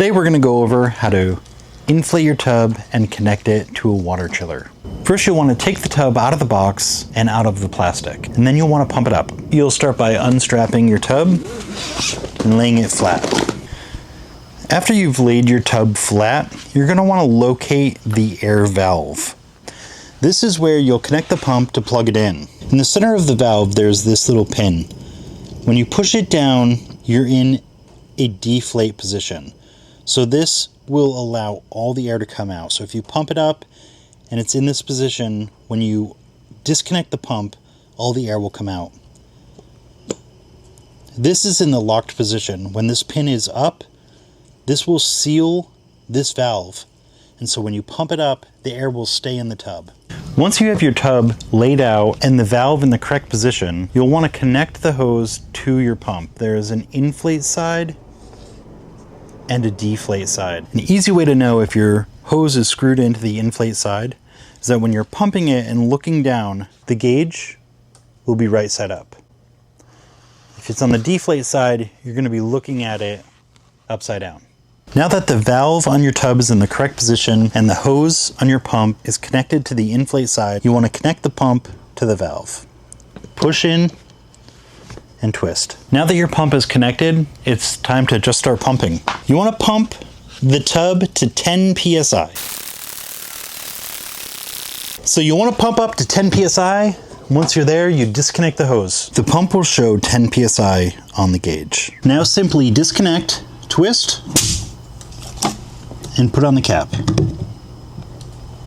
Today we're going to go over how to inflate your tub and connect it to a water chiller. First, you'll want to take the tub out of the box and out of the plastic, and then you'll want to pump it up. You'll start by unstrapping your tub and laying it flat. After you've laid your tub flat, you're going to want to locate the air valve. This is where you'll connect the pump to plug it in. In the center of the valve, there's this little pin. When you push it down, you're in a deflate position. So this will allow all the air to come out. So if you pump it up and it's in this position, when you disconnect the pump, all the air will come out. This is in the locked position. When this pin is up, this will seal this valve. And so when you pump it up, the air will stay in the tub. Once you have your tub laid out and the valve in the correct position, you'll want to connect the hose to your pump. There is an inflate side and a deflate side. An easy way to know if your hose is screwed into the inflate side is that when you're pumping it and looking down, the gauge will be right side up. If it's on the deflate side, you're going to be looking at it upside down. Now that the valve on your tub is in the correct position and the hose on your pump is connected to the inflate side, you want to connect the pump to the valve. Push in and twist. Now that your pump is connected, it's time to just start pumping. You want to pump the tub to 10 psi. So you want to pump up to 10 psi. Once you're there, you disconnect the hose. The pump will show 10 psi on the gauge. Now simply disconnect, twist, and put on the cap.